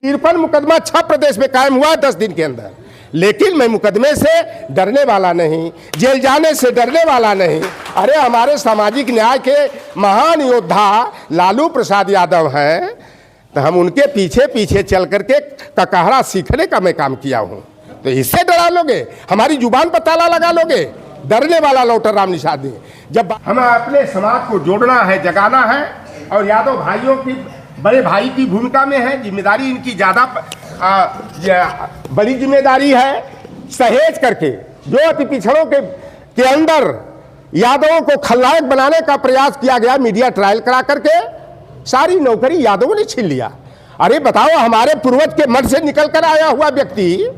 53 मुकदमा 6 प्रदेश में कायम हुआ 10 दिन के अंदर। लेकिन मैं मुकदमे से डरने वाला नहीं, जेल जाने से डरने वाला नहीं। अरे हमारे सामाजिक न्याय के महान योद्धा लालू प्रसाद यादव हैं, तो हम उनके पीछे पीछे चल करके ककहरा सीखने का मैं काम किया हूं। तो इससे डरा लोगे? हमारी जुबान पर ताला लगा लोगे? डरने वाला लौटर राम निषाद। जब हमें अपने समाज को जोड़ना है, जगाना है, और यादव भाइयों की बड़े भाई की भूमिका में है, जिम्मेदारी इनकी ज़्यादा बड़ी जिम्मेदारी है। सहेज करके जो अति पिछड़ों के अंदर यादवों को खलनायक बनाने का प्रयास किया गया, मीडिया ट्रायल करा करके सारी नौकरी यादवों ने छीन लिया। अरे बताओ, हमारे पूर्वज के मठ से निकल कर आया हुआ व्यक्ति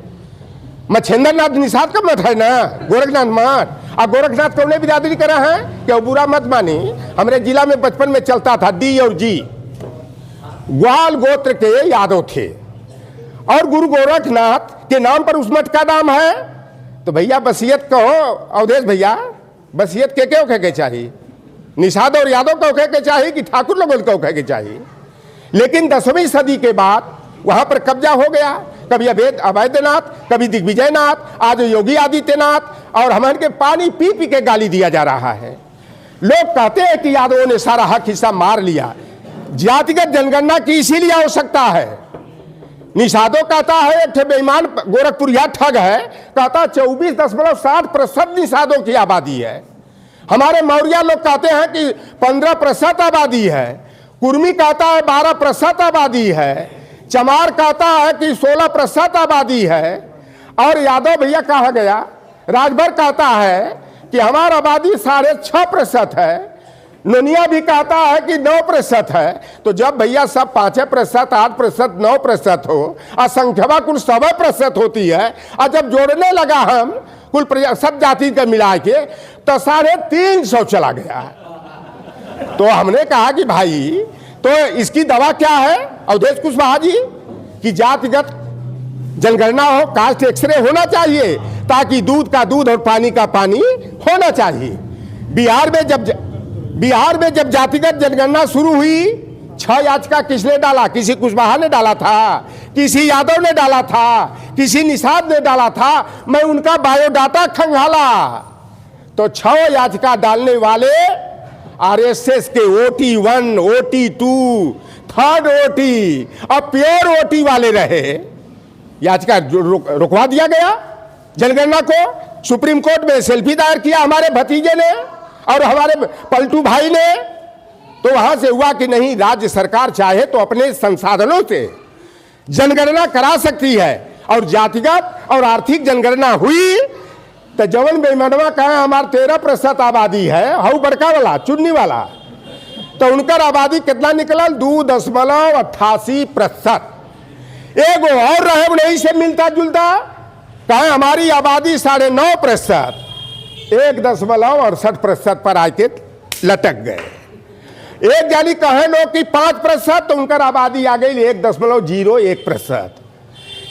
मच्छेंद्र नाथ निषाद का मठ है ना, गोरखनाथ मठ। अब गोरखनाथ को उन्हें बिरादरी करा है क्या? बुरा मत मानी, हमारे जिला में बचपन में चलता था डी और जी। ग्वाल गोत्र के यादव थे और गुरु गोरखनाथ के नाम पर उस मठ का नाम है। तो भैया वसीयत कहो, अवधेश भैया, वसीयत के क्यों कह के चाहिए? निषाद और यादव को कह के चाहिए कि ठाकुर लोगों को कह के चाहिए? लेकिन 10वीं सदी के बाद वहां पर कब्जा हो गया। कभी अवैधनाथ, कभी दिग्विजयनाथ, आज योगी आदित्यनाथ, और हमारे के पानी पी पी के गाली दिया जा रहा है। लोग कहते हैं कि यादवों ने सारा हक हिस्सा मार लिया। जातिगत जनगणना की इसीलिए आवश्यकता है। निषादो कहता है एक बेईमान गोरखपुरिया ठग है, कहता 24.60% निषादों की आबादी है। हमारे मौर्या लोग कहते हैं कि 15% आबादी है। कुर्मी कहता है 12% आबादी है। चमार कहता है कि 16% आबादी है। और यादव भैया कहा गया, राजभर कहता है कि हमारी आबादी 6.5% है। नोनिया भी कहता है कि 9% है। तो जब भैया सब 5%, 8%, 9% हो, असंख्यवा कुल 1.25% होती है, और जब जोड़ने लगा हम कुल सब जाति का मिला के तो 350 चला गया। तो हमने कहा कि भाई, तो इसकी दवा क्या है अवधेश कुशवाहा जी? कि जातिगत जनगणना हो, कास्ट एक्सरे होना चाहिए, ताकि दूध का दूध और पानी का पानी होना चाहिए। बिहार में जब जातिगत जनगणना शुरू हुई, 6 याचिका किसने डाला? किसी कुशवाहा ने डाला था, किसी यादव ने डाला था, किसी निषाद ने डाला था। मैं उनका बायोडाटा खंगाला तो 6 याचिका डालने वाले आरएसएस के OT1, OT2, थर्ड OT और प्योर OT वाले रहे। याचिका रुकवा दिया गया जनगणना को। सुप्रीम कोर्ट में सेल्फी दायर किया हमारे भतीजे ने और हमारे पलटू भाई ने। तो वहां से हुआ कि नहीं, राज्य सरकार चाहे तो अपने संसाधनों से जनगणना करा सकती है। और जातिगत और आर्थिक जनगणना हुई तो जवन बेईमानवा कहा हमारे 13% आबादी है, हाउ बड़का वाला चुन्नी वाला, तो उनकर आबादी कितना निकलल? 2.88%। एगो और रहे नहीं से मिलता जुलता, कहा हमारी आबादी 9.5%, 1.68% पर आके लटक गए। एक जानी कहे लोग कि 5%, तो उनकर आबादी आ गई 1.01%।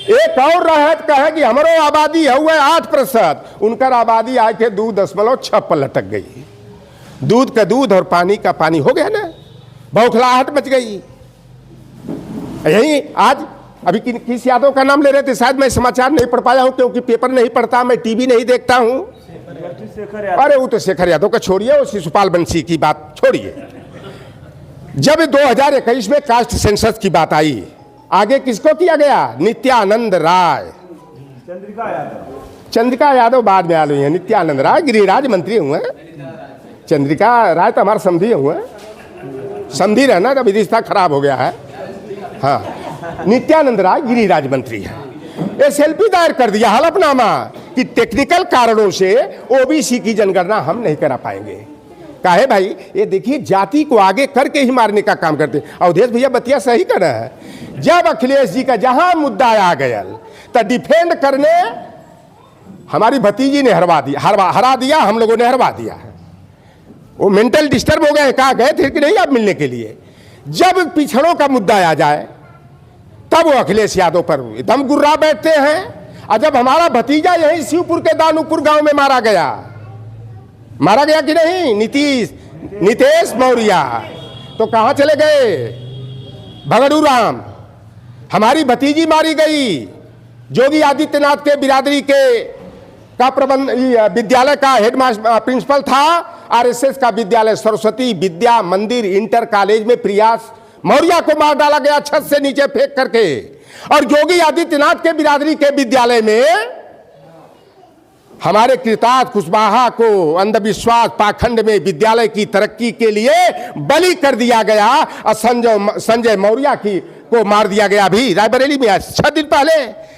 एक और रहे कहे कि हमारो आबादी है 8%, उनकर आबादी आके 2.6 पर लटक गई। दूध का दूध और पानी का पानी हो गया ना, बौखलाहट मच गई। यही आज अभी किस यादव का नाम ले रहे थे? शायद मैं समाचार नहीं पढ़ पाया हूं, क्योंकि पेपर नहीं पढ़ता, मैं टीवी नहीं देखता हूं। अरे वो तो शेखर यादव का छोड़िए, वो शिशुपाल बंसी की बात छोड़िए। जब 2021 में कास्ट सेंसस की बात आई, आगे किसको किया गया? नित्यानंद राय, चंद्रिका यादव बाद में आ रही है। नित्यानंद राय गिरिराज मंत्री हुए, चंद्रिका राय तो हमारे समधी हुए। समधी रहना, अभी रिश्ता खराब हो गया है। हाँ, नित्यानंद राय गिरिराज मंत्री है। ये सेल्फी दायर कर दिया हलफनामा कि टेक्निकल कारणों से ओबीसी की जनगणना हम नहीं करा पाएंगे। काहे भाई? ये देखिए, जाति को आगे करके ही मारने का काम करते। अवधेश भैया बतिया सही कर रहा है। जब अखिलेश जी का जहां मुद्दा आ गया तो डिफेंड करने हमारी भतीजी ने हरा दिया, हम लोगों ने हरवा दिया है। वो मेंटल डिस्टर्ब हो गए, कहा गए थे कि नहीं आप मिलने के लिए। जब पिछड़ों का मुद्दा आ जाए तब वो अखिलेश यादव पर दम गुर्रा बैठते हैं। और जब हमारा भतीजा यही शिवपुर के दानूपुर गांव में मारा गया कि नहीं, नितेश मौर्य, तो कहां चले गए? भगड़ू राम। हमारी भतीजी मारी गई। योगी आदित्यनाथ के बिरादरी का प्रबंध विद्यालय का हेडमास्टर प्रिंसिपल था, आरएसएस का विद्यालय सरस्वती विद्या मंदिर इंटर कॉलेज में प्रियास मौर्य को मार डाला गया छत से नीचे फेंक करके। और योगी आदित्यनाथ के बिरादरी के विद्यालय में हमारे कृतार्थ कुशवाहा को अंधविश्वास पाखंड में विद्यालय की तरक्की के लिए बलि कर दिया गया और संजय मौर्य को मार दिया गया। अभी रायबरेली में 6 दिन पहले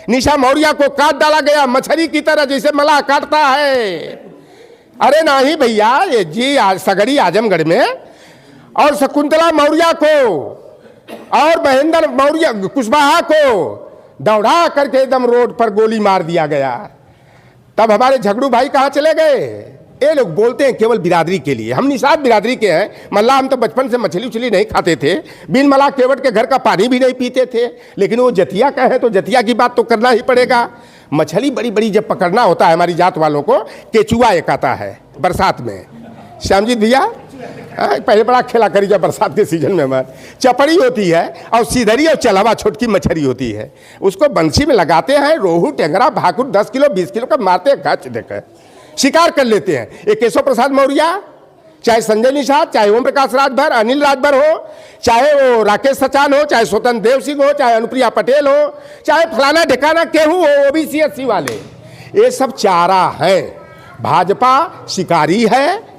निशा मौर्य को काट डाला गया मछली की तरह, जैसे मलाह काटता है। अरे नहीं भैया, ये जी सगड़ी आजमगढ़ में, और शकुंतला मौर्य को और महेंद्र मौर्य कुशवाहा को दौड़ा करके एकदम रोड पर गोली मार दिया गया। तब हमारे झगड़ू भाई कहाँ चले गए? ये लोग बोलते हैं केवल बिरादरी के लिए। हम निषाद बिरादरी के हैं। मल्लाह हम तो बचपन से मछली उछली नहीं खाते थे, बिन मल्लाह केवट के घर का पानी भी नहीं पीते थे, लेकिन वो जतिया का है तो जतिया की बात तो करना ही पड़ेगा। मछली बड़ी बड़ी जब पकड़ना होता है हमारी जात वालों को, केचुआ एक आता है बरसात में, श्यामजीत भैया पहले बड़ा खेला करी जब बरसात के सीजन में। मत चपड़ी होती है और सीधरी और चलावा छोटकी मछली होती है, उसको बंसी में लगाते हैं, रोहू टेंगरा भाकुर 10 किलो 20 किलो का मारते हैं, गच देकर शिकार कर लेते हैं। एक केशव प्रसाद मौर्य, चाहे संजय निषाद, चाहे ओम प्रकाश राजभर, अनिल राजभर हो, चाहे वो राकेश सचान हो, चाहे स्वतंत्र देव सिंह हो, चाहे अनुप्रिया पटेल हो, चाहे फलाना ढिकाना केहू हो, ओबीसी एससी वाले, ये सब चारा है। भाजपा शिकारी है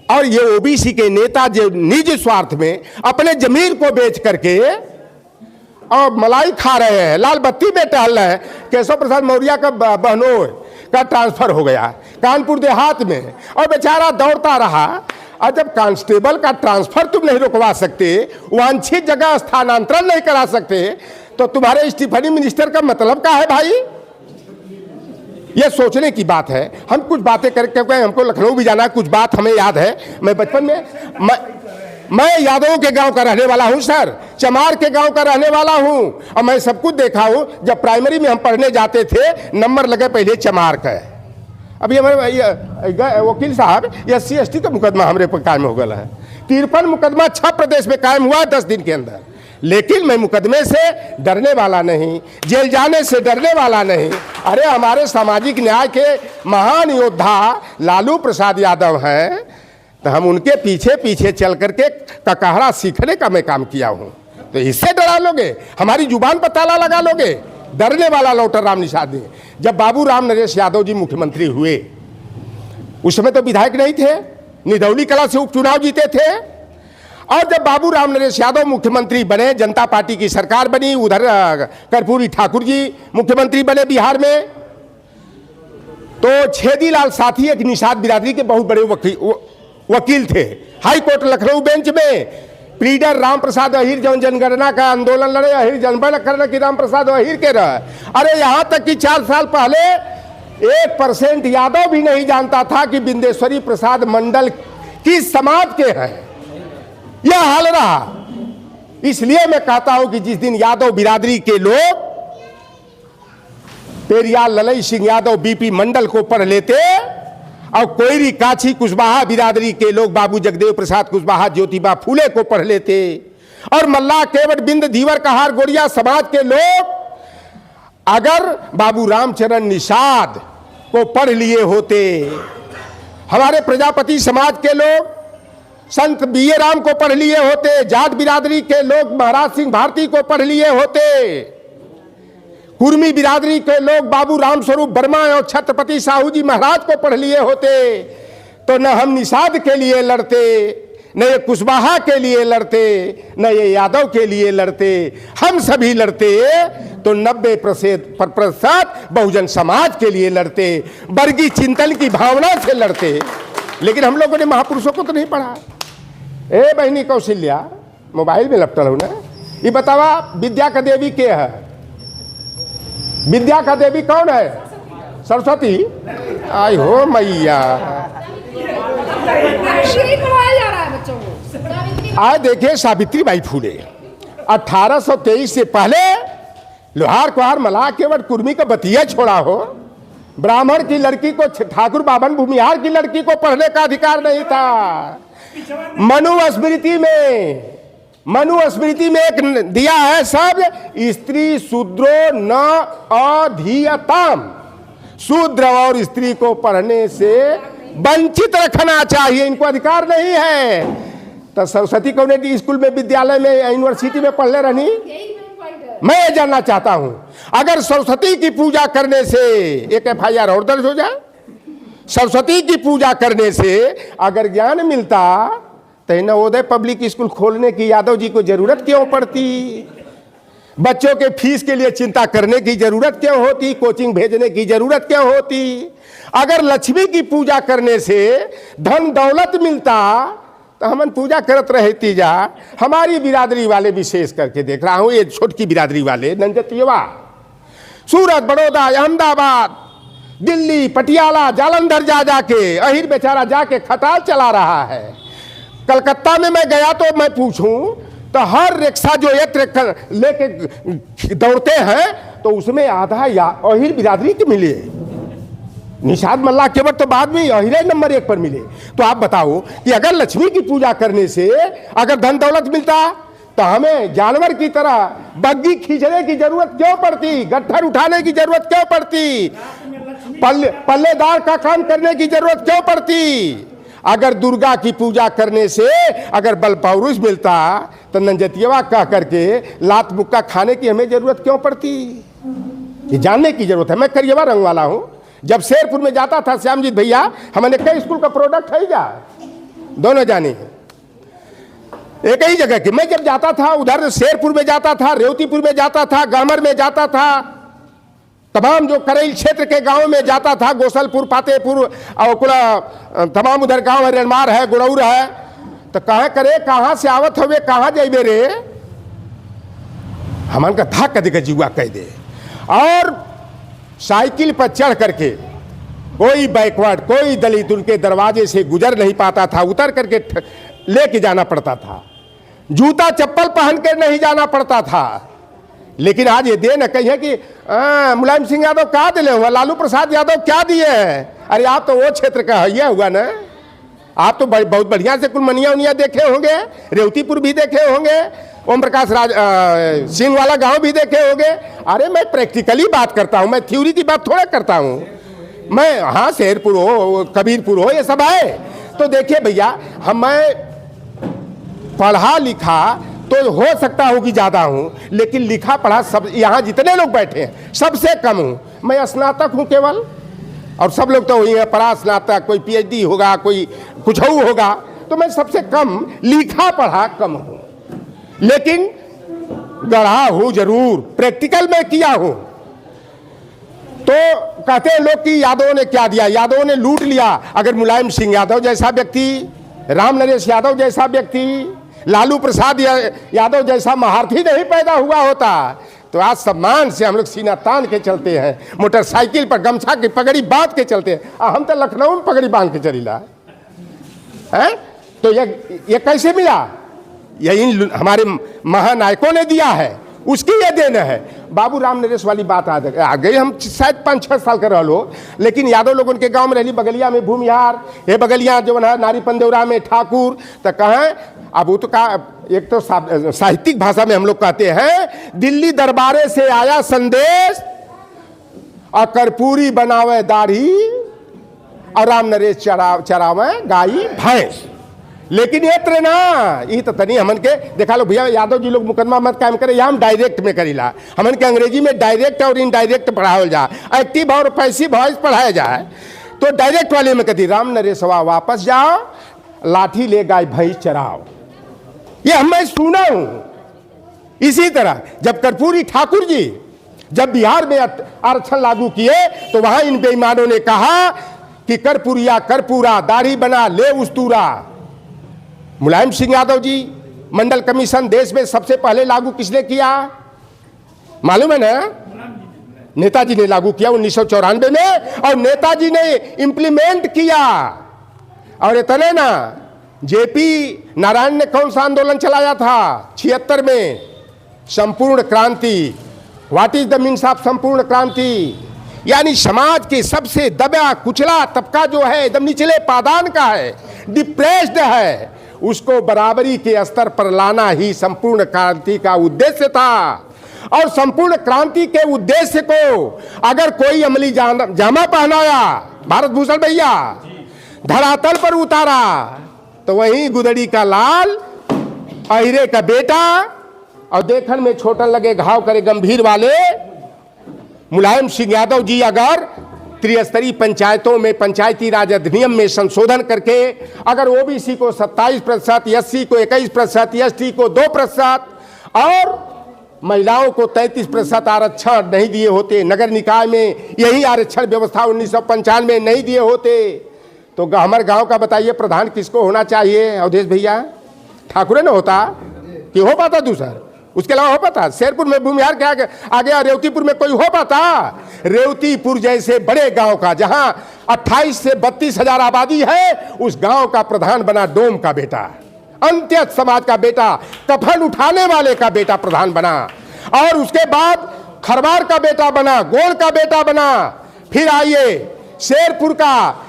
और ये ओबीसी के नेता जो निज स्वार्थ में अपने जमीर को बेच करके और मलाई खा रहे हैं, लाल बत्ती में टहल रहे हैं। केशव प्रसाद मौर्य का बहनोई का ट्रांसफर हो गया कानपुर देहात में और बेचारा दौड़ता रहा। और जब कांस्टेबल का ट्रांसफर तुम नहीं रुकवा सकते, वांछित जगह स्थानांतरण नहीं करा सकते, तो तुम्हारे स्टीफनी मिनिस्टर का मतलब क्या है भाई? ये सोचने की बात है। हम कुछ बातें करके हमको लखनऊ भी जाना है, कुछ बात हमें याद है। मैं बचपन में मैं यादवों के गांव का रहने वाला हूं सर, चमार के गांव का रहने वाला हूं, और मैं सब कुछ देखा हूं। जब प्राइमरी में हम पढ़ने जाते थे, नंबर लगे पहले चमार का। अभी हमारे वकील साहब SC/ST का मुकदमा हमारे पर कायम हो गया है। 53 मुकदमा 6 प्रदेश में कायम हुआ 10 दिन के अंदर। लेकिन मैं मुकदमे से डरने वाला नहीं, जेल जाने से डरने वाला नहीं। अरे हमारे सामाजिक न्याय के महान योद्धा लालू प्रसाद यादव हैं, तो हम उनके पीछे पीछे चल करके ककहरा सीखने का मैं काम किया हूं। तो इससे डरा लोगे? हमारी जुबान पर ताला लगा लोगे? डरने वाला लौटर राम निषाद ने। जब बाबू राम नरेश यादव जी मुख्यमंत्री हुए, उस समय तो विधायक नहीं थे, निदौली कला से उपचुनाव जीते थे। और जब बाबू राम नरेश यादव मुख्यमंत्री बने, जनता पार्टी की सरकार बनी, उधर कर्पूरी ठाकुर जी मुख्यमंत्री बने बिहार में, तो छेदीलाल साथी एक निषाद बिरादरी के बहुत बड़े वकील थे। हाई कोर्ट लखनऊ बेंच में प्लीडर राम प्रसाद अहीर जो जनगणना का आंदोलन लड़े, अहीर जनगणना करने की राम प्रसाद अहीर के रहे। अरे यहां तक कि 4 साल पहले 1% यादव भी नहीं जानता था कि बिंदेश्वरी प्रसाद मंडल किस समाज के हैं। यह हाल रहा। इसलिए मैं कहता हूं कि जिस दिन यादव बिरादरी के लोग पेरियार ललई सिंह यादव बीपी मंडल को पढ़ लेते और कोयरी काछी कुशवाहा बिरादरी के लोग बाबू जगदेव प्रसाद कुशवाहा ज्योतिबा फूले को पढ़ लेते और मल्लाह केवट बिंद धीवर कहार गोड़िया समाज के लोग अगर बाबू रामचरण निषाद को पढ़ लिए होते, हमारे प्रजापति समाज के लोग संत बीए राम को पढ़ लिए होते, जाट बिरादरी के लोग महाराज सिंह भारती को पढ़ लिए होते, कुर्मी बिरादरी के लोग बाबू राम स्वरूप वर्मा और छत्रपति साहू जी महाराज को पढ़ लिए होते, तो न हम निषाद के लिए लड़ते, न ये कुशवाहा के लिए लड़ते, न ये यादव के लिए लड़ते। हम सभी लड़ते तो 90% बहुजन समाज के लिए लड़ते, वर्गीय चिंतन की भावना से लड़ते। लेकिन हम लोगों ने महापुरुषों को तो नहीं पढ़ा। ए बहनी कौशल्या, मोबाइल में लपटल हो ना, ये बतावा विद्या का देवी के है? विद्या का देवी कौन है? सरस्वती। आई हो मैया, आज देखिए सावित्री बाई फूले 1823 से पहले लोहार कुहार मलाह केवट कुर्मी का बतिया छोड़ा हो, ब्राह्मण की लड़की को, ठाकुर बाभन भूमिहार की लड़की को पढ़ने का अधिकार नहीं था। मनु स्मृति में मनुस्मृति में एक दिया है शब्द, स्त्री शूद्रो न अधीयताम, शूद्र और स्त्री को पढ़ने से वंचित रखना चाहिए, इनको अधिकार नहीं है। तो सरस्वती कम्युनिटी स्कूल में, विद्यालय में, यूनिवर्सिटी में पढ़ ले रहनी। मैं ये जानना चाहता हूं, अगर सरस्वती की पूजा करने से एक FIR और दर्ज हो जाए, सरस्वती की पूजा करने से अगर ज्ञान मिलता तो नवोदय पब्लिक स्कूल खोलने की यादव जी को जरूरत क्यों पड़ती? बच्चों के फीस के लिए चिंता करने की जरूरत क्यों होती? कोचिंग भेजने की जरूरत क्यों होती? अगर लक्ष्मी की पूजा करने से धन दौलत मिलता तो हम पूजा करत रहती जा। हमारी बिरादरी वाले, विशेष करके देख रहा हूं, ये छोटकी बिरादरी वाले नंजतियवा, सूरत, बड़ौदा, अहमदाबाद, दिल्ली, पटियाला, जालंधर जा जाके अहिर बेचारा जाके खटाल चला रहा है। कलकत्ता में मैं गया तो मैं पूछूं तो हर रिक्शा जो एक लेके दौड़ते हैं तो उसमें आधा या अहिर बिरादरी के मिले। निषाद मल्ला के वक्त तो बाद में अहिरे नंबर 1 पर मिले। तो आप बताओ कि अगर लक्ष्मी की पूजा करने से अगर धन दौलत मिलता तो हमें जानवर की तरह बग्गी खींचने की जरूरत क्यों पड़ती? गट्ठर उठाने की जरूरत क्यों पड़ती? पल्लेदार का काम करने की जरूरत क्यों पड़ती? अगर दुर्गा की पूजा करने से अगर बल पौरुष मिलता तो नंजतियवा कह करके लात मुक्का खाने की हमें जरूरत क्यों पड़ती? ये जानने की जरूरत है। मैं करिएवा रंग वाला हूं। जब शेरपुर में जाता था श्यामजीत भैया, हमने कई स्कूल का प्रोडक्ट है जा, दोनों जाने एक ही जगह के। मैं जब जाता था उधर शेरपुर में जाता था, रेवतीपुर में जाता था, गामर में जाता था, तमाम जो करेल क्षेत्र के गांव में जाता था, गोसलपुर, पातेपुर और तमाम उधर गांव है, रेलमार है, गुड़ौर है, तो कहा करे कहां से आवत हुए, कहां जाइबे रे, हमन का था कदे का जीवा कह दे। और साइकिल पर चढ़ करके कोई बैकवर्ड, कोई दलित उनके दरवाजे से गुजर नहीं पाता था, उतर करके लेके जाना पड़ता था, जूता चप्पल पहन के नहीं जाना पड़ता था। लेकिन आज ये दे न कहिए कि मुलायम सिंह यादव क्या दिले हुआ, लालू प्रसाद यादव क्या दिए हैं? अरे आप तो वो क्षेत्र का है हुआ ना, आप तो बहुत बढ़िया से कुलमनिया उनिया देखे होंगे, रेवतीपुर भी देखे होंगे, ओम प्रकाश सिंह वाला गांव भी देखे होंगे। अरे मैं प्रैक्टिकली बात करता हूं, मैं थ्योरी की बात थोड़ा करता हूं। मैं हाँ शेरपुर हो, कबीरपुर हो, ये सब है। तो देखिए भैया, मैं पढ़ा लिखा तो हो सकता हो कि ज्यादा हूं, लेकिन लिखा पढ़ा सब यहां जितने लोग बैठे हैं सबसे कम हूं। मैं स्नातक हूं केवल, और सब लोग तो वही है पढ़ा स्नातक, कोई PhD होगा, कोई कुछ होगा, तो मैं सबसे कम लिखा पढ़ा कम हूं, लेकिन गढ़ा हूं जरूर, प्रैक्टिकल में किया हूं। तो कहते हैं लोग कि यादवों ने क्या दिया, यादवों ने लूट लिया। अगर मुलायम सिंह यादव जैसा व्यक्ति, राम नरेश यादव जैसा व्यक्ति, लालू प्रसाद यादव जैसा महारथी नहीं पैदा हुआ होता तो आज सम्मान से हम लोग सीना तान के चलते हैं, मोटरसाइकिल पर गमछा की पगड़ी बांध के चलते हैं। हम तो लखनऊ में पगड़ी बांध के चलीला है। तो ये कैसे मिला? ये इन हमारे महानायकों ने दिया है, उसकी ये देन है। बाबू राम नरेश वाली बात आ गई, हम शायद 5-6 साल कर रहो, लेकिन यादव लोगों के गांव में रहली, बगलिया में भूमिहार, ये बगलिया जो है नारी पंदेवरा में ठाकुर, तो कहें अब वो तो का एक तो साहित्यिक भाषा में हम लोग कहते हैं, दिल्ली दरबारे से आया संदेश और कर्पूरी बनावे दाढ़ी और राम नरेश चरावे गाई भैंस। लेकिन ये त्रेना ये तो तनी हमन के देखा लो भैया, यादव जी लोग मुकदमा मत कायम करे, या हम डायरेक्ट में करीला, हमन के अंग्रेजी में डायरेक्ट और इनडायरेक्ट पढ़ावल जा, एक्टिव और पैसिव वॉइस पढ़ाया जाए। तो डायरेक्ट वाले में कही राम नरेशवा वापस जाओ, लाठी ले गाय भैंस चराओ, ये मैं सुना हूं। इसी तरह जब कर्पूरी ठाकुर जी जब बिहार में आरक्षण लागू किए तो वहां इन बेईमानों ने कहा कि कर्पूरिया कर्पूरा दाढ़ी बना ले उस्तूरा। मुलायम सिंह यादव जी, मंडल कमीशन देश में सबसे पहले लागू किसने किया मालूम है ना? नेताजी ने लागू किया 1994 में, और नेताजी ने इंप्लीमेंट किया। और इतने ना, जेपी नारायण ने कौन सा आंदोलन चलाया था 76 में? संपूर्ण क्रांति। What is the means of संपूर्ण क्रांति? यानी समाज के सबसे दबा कुचला तबका जो है, एकदम निचले पादान का है, डिप्रेस्ड है, उसको बराबरी के स्तर पर लाना ही संपूर्ण क्रांति का उद्देश्य था। और संपूर्ण क्रांति के उद्देश्य को अगर कोई अमली जामा पहनाया, भारत भूषण भैया धरातल पर उतारा, तो वही गुदड़ी का लाल, अहिरे का बेटा, और देखन में छोटन लगे घाव करे गंभीर वाले मुलायम सिंह यादव जी अगर त्रिस्तरीय पंचायतों में पंचायती राज अधिनियम में संशोधन करके अगर ओबीसी को 27%, एससी को 21%, एसटी को 2% और महिलाओं को 33% आरक्षण नहीं दिए होते, नगर निकाय में यही आरक्षण व्यवस्था 1995 नहीं दिए होते, तो हमारे गांव का बताइए प्रधान किसको होना चाहिए? अवधेश भैया ठाकुर ने होता कि हो पाता दूसरा? उसके अलावा हो पाता? शेरपुर में भूमिहार के आगे रेवतीपुर में कोई हो पाता? रेवतीपुर जैसे बड़े गांव का जहां 28 से 32 हजार आबादी है, उस गांव का प्रधान बना डोम का बेटा, अंत्यत समाज का बेटा, कफन उठाने वाले का बेटा प्रधान बना, और उसके बाद खरवार का बेटा बना, गोल का बेटा बना, फिर आइए शेरपुर का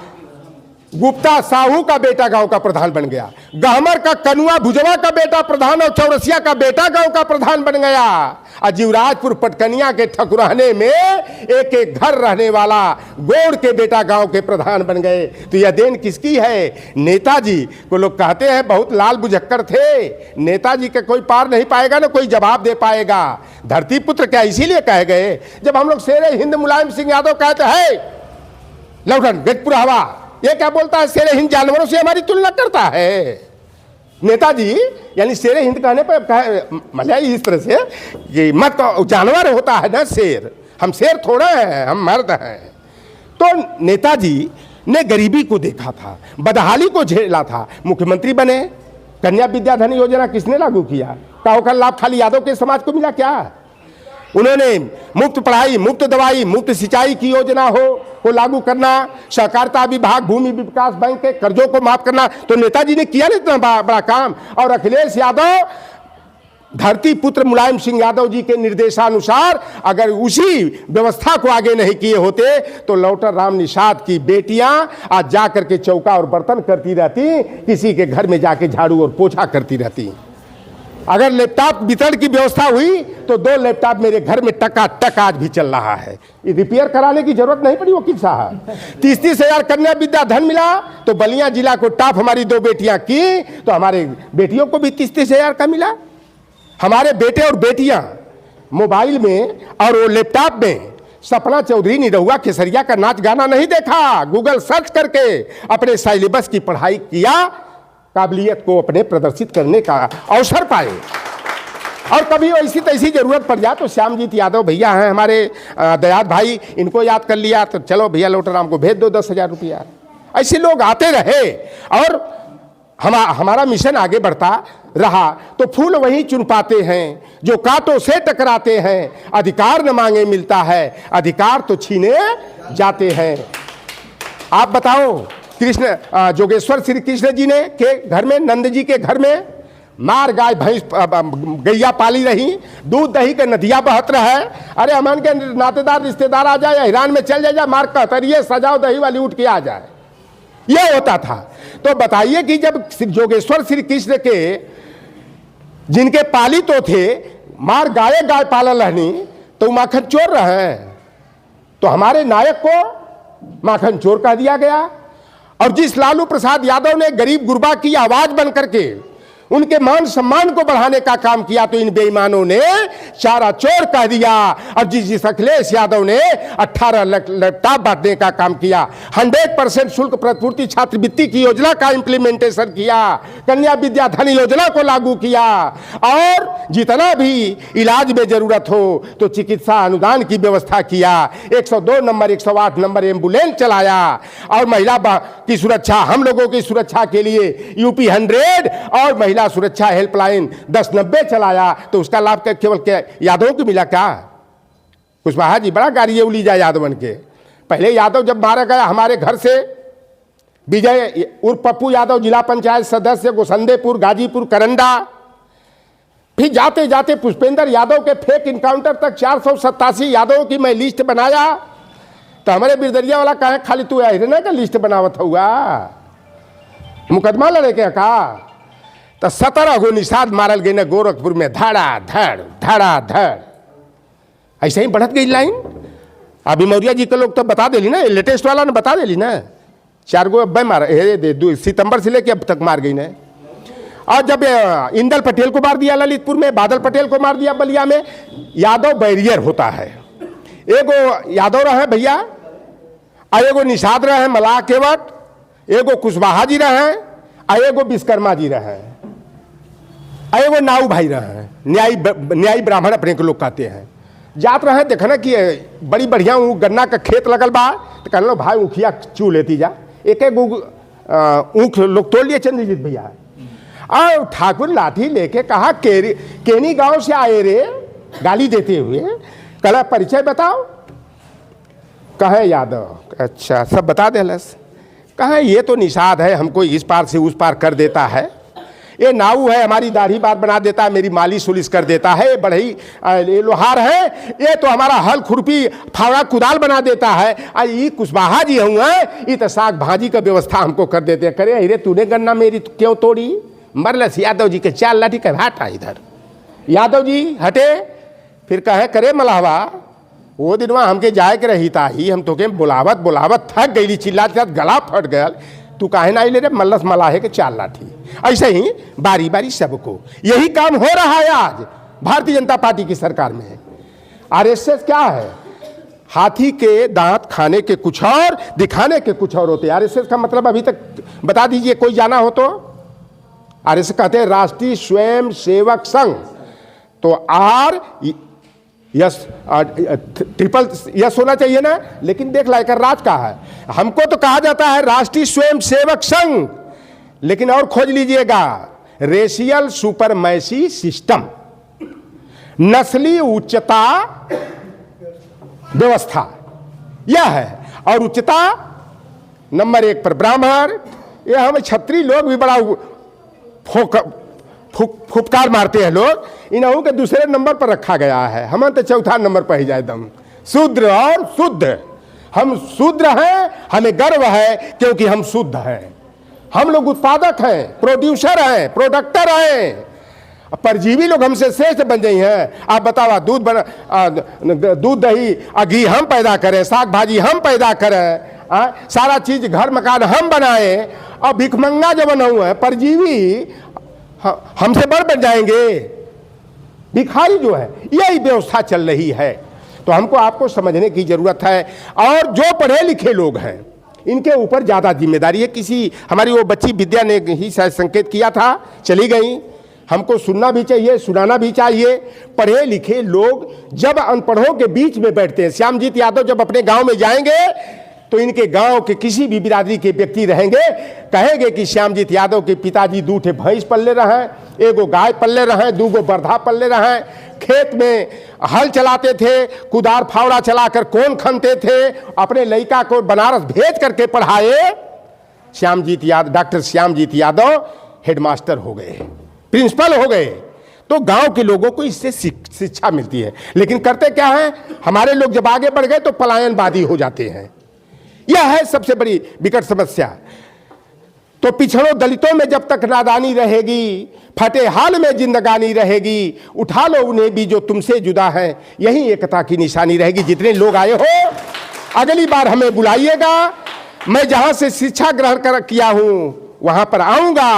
गुप्ता साहू का बेटा गांव का प्रधान बन गया, गहमर का कनुआ भुजवा का बेटा प्रधान और चौरसिया का बेटा गांव का प्रधान बन गया, और जीवराजपुर पटकनिया के ठकुराने में एक एक घर रहने वाला गोड़ के बेटा गांव के प्रधान बन गए। तो यह देन किसकी है? नेताजी को लोग कहते हैं बहुत लाल बुझक्कर थे, नेताजी का कोई पार नहीं पाएगा, ना कोई जवाब दे पाएगा। धरती पुत्र क्या इसीलिए कहे गए? जब हम लोग शेरे हिंद मुलायम सिंह यादव कहते हैं लौटन गजपुर हवा, ये क्या बोलता है? शेरे हिंद जानवरों से हमारी तुलना करता है नेताजी। यानी शेरे हिंद कहने पर मतलब इस तरह से ये मत जानवर होता है ना शेर, हम शेर थोड़ा हैं, हम मर्द हैं। तो नेताजी ने गरीबी को देखा था, बदहाली को झेला था, मुख्यमंत्री बने। कन्या विद्याधन योजना किसने लागू किया? काहो का लाभ खाली यादव के समाज को मिला क्या? उन्होंने मुफ्त पढ़ाई, मुफ्त दवाई, मुफ्त सिंचाई की योजना हो को लागू करना, सहकारिता विभाग, भूमि विकास बैंक के कर्जों को माफ करना, तो नेताजी ने किया नहीं इतना बड़ा काम। और अखिलेश यादव धरती पुत्र मुलायम सिंह यादव जी के निर्देशानुसार अगर उसी व्यवस्था को आगे नहीं किए होते तो लौटर राम निषाद की बेटियां आज जाकर के चौका और बर्तन करती रहती, किसी के घर में जाके झाड़ू और पोछा करती रहती। अगर लैपटॉप वितरण की व्यवस्था हुई तो 2 लैपटॉप मेरे घर में टकाटक आज भी चल रहा है, रिपेयर कराने की जरूरत नहीं पड़ी वकील साहब। 30-30 हजार कन्या विद्याधन मिला तो बलिया जिला को टॉप हमारी 2 बेटियां की, तो हमारे बेटियों को भी 30-30 हजार का मिला। हमारे बेटे और बेटियां मोबाइल में और वो लैपटॉप में सपना चौधरी निरहुआ खेसरिया का नाच गाना नहीं देखा, गूगल सर्च करके अपने सिलेबस की पढ़ाई किया, काबिलियत को अपने प्रदर्शित करने का अवसर पाए। और कभी ऐसी तैसी जरूरत पड़ जाए तो श्यामजीत यादव भैया हैं हमारे दयाद भाई, इनको याद कर लिया तो चलो भैया लोटराम को भेज दो 10,000 रुपया। ऐसे लोग आते रहे और हमारा मिशन आगे बढ़ता रहा। तो फूल वही चुन पाते हैं जो कांटों से टकराते हैं, अधिकार न मांगे मिलता है, अधिकार तो छीने जाते हैं। आप बताओ, कृष्ण जोगेश्वर श्री कृष्ण जी ने के घर में, नंद जी के घर में मार गाय भैंस गैया पाली रही, दूध दही के नदियां बहत रहे। अरे अमन के नातेदार रिश्तेदार आ जाए, ईरान में चल जाए, मार कहतरिए सजाओ दही वाली उठ के आ जाए, यह होता था। तो बताइए कि जब जोगेश्वर श्री कृष्ण के जिनके पाली तो थे मार गाय पालन रहनी, तो माखन चोर रहे, तो हमारे नायक को माखन चोर कह दिया गया। और जिस लालू प्रसाद यादव ने गरीब गुरबा की आवाज बन करके उनके मान सम्मान को बढ़ाने का काम किया, तो इन बेईमानों ने चारा चोर कह दिया। और जिस अखिलेश यादव ने 18 लैपटॉप बांटने का काम किया, 100% शुल्क प्रतिपूर्ति छात्रवृत्ति की योजना का इंप्लीमेंटेशन किया, कन्या विद्याधन योजना को लागू किया, और जितना भी इलाज में जरूरत हो तो चिकित्सा अनुदान की व्यवस्था किया, 102 नंबर 108 नंबर एम्बुलेंस चलाया, और महिला की सुरक्षा, हम लोगों की सुरक्षा के लिए यूपी 100 और महिला सुरक्षा हेल्पलाइन 1090 चलाया। तो उसका लाभ केवल क्या यादवों को मिला क्या? कुशवाहा जी बड़ा गाड़ी उली जाए यादवन के। पहले यादव जब मारा गया, हमारे घर से विजय उर्फ पप्पू यादव जिला पंचायत सदस्य गोसंदेपुर गाजीपुर करंडा, फिर जाते जाते पुष्पेंद्र यादव के फेक इनकाउंटर तक 487 यादवों की मैं लिस्ट बनाया। तो हमारे बिरदरिया वाला कहे खाली तू हिरना का लिस्ट बनावत हुआ, मुकदमा लड़े के का? तो 17 गो निषाद मारल गई ना गोरखपुर में, धड़ा धड़ ऐसे ही बढ़त गई लाइन। अभी मौर्या जी के लोग तो बता देली ना, लेटेस्ट वाला ने बता देली ना, 4 गो अब्बे मार सितंबर से लेके अब तक मार गई ना। और जब इंदल पटेल को मार दिया ललितपुर में, बादल पटेल को मार दिया बलिया में, यादव बैरियर होता है। एगो यादव रहे भैया, और एगो निषाद रहे मलाह केवट, एगो कुशवाहा जी रहे, और एगो विश्वकर्मा जी रहे, और एगो नाऊ भाई रहे, न्यायी ब्राह्मण अपने को लोग कहते हैं। जात रहे देखना कि बड़ी बढ़िया गन्ना का खेत लगल बा, तो कहना भाई ऊखिया चू लेती जा, एक ऊख लोग तोड़ लिए चंद्रजीत भैया। और ठाकुर लाठी लेके कहा केनी गांव से आए रे, गाली देते हुए। कहा परिचय बताओ, कहे यादव। अच्छा सब बता दे लस। कहे ये तो निषाद है, हमको इस पार से उस पार कर देता है। ये नाऊ है, हमारी दाढ़ी बार बना देता है, मेरी मालिश उलिश कर देता है। ये बढ़ई ये लोहार है, ये तो हमारा हल खुरपी फावड़ा कुदाल बना देता है। और ये कुशवाहा जी हूँ, ये तो साग भाजी का व्यवस्था हमको कर देते हैं। करे अरे तूने गन्ना मेरी क्यों तोड़ी? मरलस यादव जी के 4 लाठी का हटा इधर। यादव जी हटे, फिर कहे करे मलाहवा वो दिन वहाँ हमके जाए के रही था ही, हम तो के बुलावत थक गई, चिल्लाते गला फट गया। तू काहे ना ले रे? मल्लस मलाहे के 4 लाठी। ऐसे ही बारी बारी सबको यही काम हो रहा है आज भारतीय जनता पार्टी की सरकार में। आरएसएस क्या है? हाथी के दांत खाने के कुछ और, दिखाने के कुछ और होते हैं। आरएसएस का मतलब अभी तक बता दीजिए, कोई जाना हो तो? आरएसएस कहते हैं राष्ट्रीय स्वयं सेवक संघ। तो आर यस ट्रिपल यस होना चाहिए ना, लेकिन देख लाइकर राज का है। हमको तो कहा जाता है राष्ट्रीय स्वयं सेवक संघ, लेकिन और खोज लीजिएगा, रेशियल सुपरमैसी सिस्टम, नस्ली उच्चता व्यवस्था यह है। और उच्चता नंबर 1 पर ब्राह्मण। ये हम क्षत्रिय लोग भी बड़ा फुफकार मारते हैं लोग, इन्हों के दूसरे नंबर पर रखा गया है। हम तो 4था नंबर पर ही जाए दम। शूद्र और शुद्ध, हम शूद्र हैं, हमें गर्व है क्योंकि हम शुद्ध हैं। हम लोग उत्पादक हैं, प्रोड्यूसर हैं, प्रोडक्टर हैं। परजीवी लोग हमसे श्रेष्ठ बन गई हैं। आप बताओ, दूध दही घी हम पैदा करें, साग भाजी हम पैदा करें, सारा चीज घर मकान हम बनाए, और भिखमंगा जो बना हुआ है परजीवी हमसे बड़ बन जाएंगे। भिखारी जो है, यही व्यवस्था चल रही है। तो हमको आपको समझने की जरूरत है। और जो पढ़े लिखे लोग हैं, इनके ऊपर ज्यादा जिम्मेदारी है। किसी हमारी वो बच्ची विद्या ने ही शायद संकेत किया था, चली गई। हमको सुनना भी चाहिए, सुनाना भी चाहिए। पढ़े लिखे लोग जब अनपढ़ों के बीच में बैठते हैं, श्यामजीत यादव जब अपने गांव में जाएंगे तो इनके गांव के किसी भी बिरादरी के व्यक्ति रहेंगे, कहेंगे कि श्यामजीत यादव के पिताजी 2 भैंस पल्ले रहे, 1 गाय पल्ले रहे, 2 बरधा पल्ले रहे, खेत में हल चलाते थे, कुदार फावड़ा चलाकर कौन खनते थे, अपने लड़का को बनारस भेज करके पढ़ाए। श्यामजीत यादव, डॉक्टर श्यामजीत यादव हेडमास्टर हो गए, प्रिंसिपल हो गए। तो गांव के लोगों को इससे शिक्षा मिलती है। लेकिन करते क्या है, हमारे लोग जब आगे बढ़ गए तो पलायनवादी हो जाते हैं। यह है सबसे बड़ी विकट समस्या। तो पिछड़ों दलितों में जब तक नादानी रहेगी, फटे हाल में जिंदगानी रहेगी, उठा लो उन्हें भी जो तुमसे जुदा है, यही एकता की निशानी रहेगी। जितने लोग आए हो, अगली बार हमें बुलाइएगा। मैं जहां से शिक्षा ग्रहण किया हूं वहां पर आऊंगा।